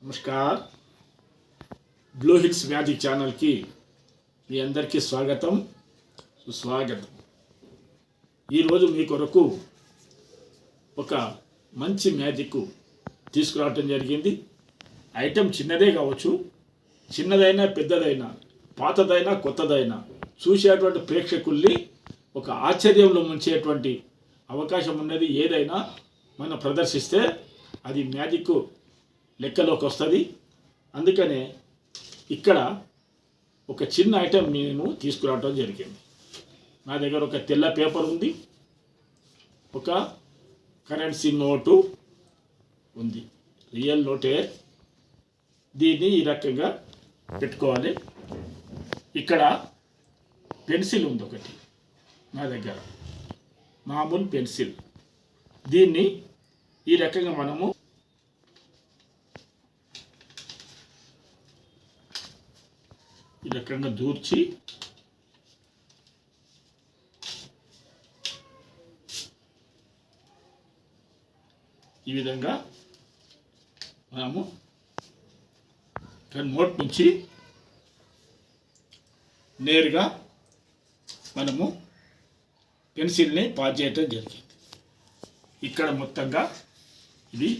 Namaskar. Blue hills magic ఛానల్కి మీ అందరికీ స్వాగతం, సుస్వాగతం. ఈరోజు మీ కొరకు ఒక మంచి మ్యాజిక్ తీసుకురావటం జరిగింది. ఐటెం చిన్నదే కావచ్చు, చిన్నదైనా పెద్దదైనా, పాతదైనా కొత్తదైనా చూసేటువంటి ప్రేక్షకుల్ని ఒక ఆశ్చర్యంలో ముంచేటువంటి అవకాశం ఉన్నది. ఏదైనా మనం ప్రదర్శిస్తే అది మ్యాజిక్ లెక్కలోకి వస్తుంది. అందుకనే ఇక్కడ ఒక చిన్న ఐటెం నేను తీసుకురావడం జరిగింది. నా దగ్గర ఒక తెల్ల పేపర్ ఉంది, ఒక కరెన్సీ నోటు ఉంది, రియల్ నోటే. దీన్ని ఈ రకంగా పెట్టుకోవాలి. ఇక్కడ పెన్సిల్ ఉంది ఒకటి నా దగ్గర, మామూలు పెన్సిల్. దీన్ని ఈ రకంగా మనము ఈ రకంగా దూర్చి ఈ విధంగా మనము నోట్ నుంచి నేరుగా మనము పెన్సిల్ని పాస్ చేయటం జరిగింది. ఇక్కడ మొత్తంగా ఇది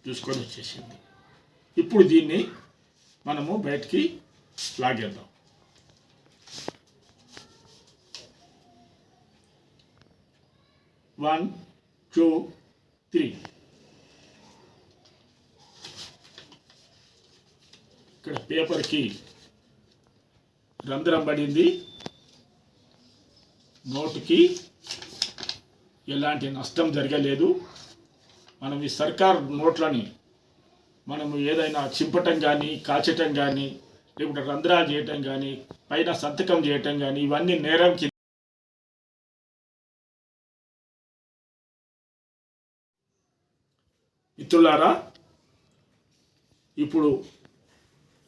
చూసుకొని వచ్చేసింది. ఇప్పుడు దీన్ని మనము బయటికి లాగేద్దాం. One, two, three. ఇక్కడ పేపర్కి రంధ్రం పడింది. నోటుకి ఎలాంటి నష్టం జరగలేదు. మనం ఈ సర్కార్ నోట్లని మనము ఏదైనా చింపటం కానీ, కాల్చటం కానీ, లేకుంటే రంధ్రాలు చేయటం కానీ, పైన సంతకం చేయటం కానీ, ఇవన్నీ నేరం కింద. మిత్రులారా, ఇప్పుడు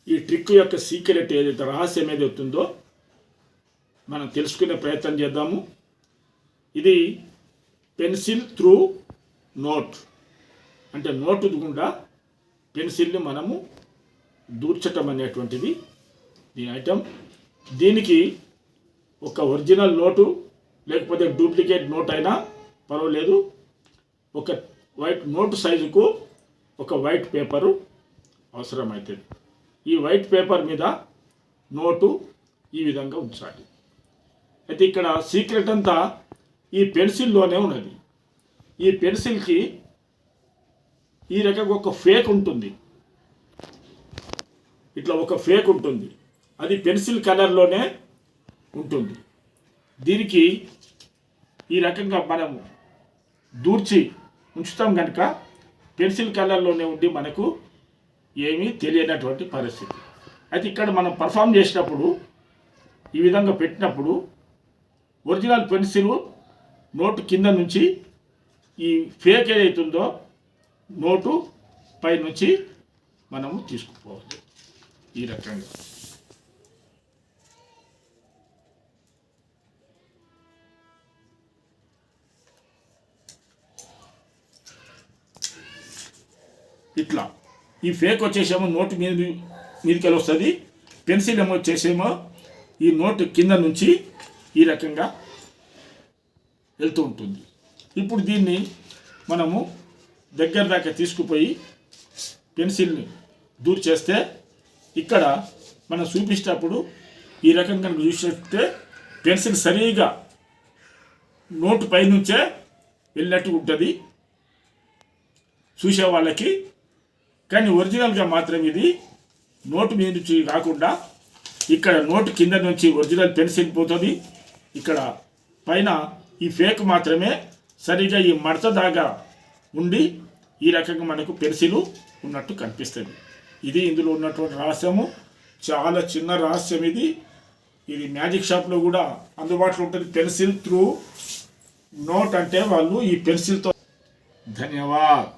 ఈ ట్రిక్ యొక్క సీక్రెట్ ఏదైతే, రహస్యం ఏదైతే ఉందో మనం తెలుసుకునే ప్రయత్నం చేద్దాము. ఇది పెన్సిల్ త్రూ నోట్, అంటే నోటు గుండా పెన్సిల్ని మనము దూర్చటం అనేటువంటిది దీని ఐటమ్. దీనికి ఒక ఒరిజినల్ నోటు లేకపోతే డూప్లికేట్ నోట్ అయినా పర్వాలేదు. ఒక వైట్ నోటు సైజుకు ఒక వైట్ పేపరు అవసరమవుతుంది. ఈ వైట్ పేపర్ మీద నోటు ఈ విధంగా ఉంచాలి. అయితే ఇక్కడ సీక్రెట్ అంతా ఈ పెన్సిల్లోనే ఉన్నది. ఈ పెన్సిల్కి ఈ రకంగా ఒక ఫేక్ ఉంటుంది, ఇట్లా ఒక ఫేక్ ఉంటుంది. అది పెన్సిల్ కలర్లోనే ఉంటుంది. దీనికి ఈ రకంగా మనం దూర్చి ఉంచుతాం కనుక పెన్సిల్ కలర్లోనే ఉండి మనకు ఏమీ తెలియనటువంటి పరిస్థితి. అయితే ఇక్కడ మనం పర్ఫామ్ చేసినప్పుడు ఈ విధంగా పెట్టినప్పుడు ఒరిజినల్ పెన్సిల్ నోటు కింద నుంచి ఈ ఫేక్ ఏదైతుందో నోటు పై నుంచి మనము తీసుకుపోవాలి. ఈ రకంగా ఇట్లా ఈ ఫేక్ వచ్చేసేమో నోటు మీదకి వస్తుంది. పెన్సిల్ ఏమో వచ్చేసేమో ఈ నోటు కింద నుంచి ఈ రకంగా వెళ్తూ ఉంటుంది. ఇప్పుడు దీన్ని మనము దగ్గర దాకా తీసుకుపోయి పెన్సిల్ని దూరం చేస్తే ఇక్కడ మనం చూపించేటప్పుడు ఈ రకంగా చూసినట్టే పెన్సిల్ సరిగా నోటు పై నుంచే వెళ్ళినట్టు ఉంటుంది చూసే వాళ్ళకి. కానీ ఒరిజినల్గా మాత్రం ఇది నోటు మీద నుంచి కాకుండా ఇక్కడ నోటు కింద నుంచి ఒరిజినల్ పెన్సిల్ పోతుంది. ఇక్కడ పైన ఈ ఫేక్ మాత్రమే సరిగా ఈ మడత దాకా ఉండి ఈ రకంగా మనకు పెన్సిల్ ఉన్నట్టు కనిపిస్తుంది. ఇది ఇందులో ఉన్నటువంటి రహస్యము. చాలా చిన్న రహస్యం ఇది. ఇది మ్యాజిక్ షాప్లో కూడా అందుబాటులో ఉంటుంది. పెన్సిల్ త్రూ నోట్ అంటే వాళ్ళు ఈ పెన్సిల్తో. ధన్యవాద్.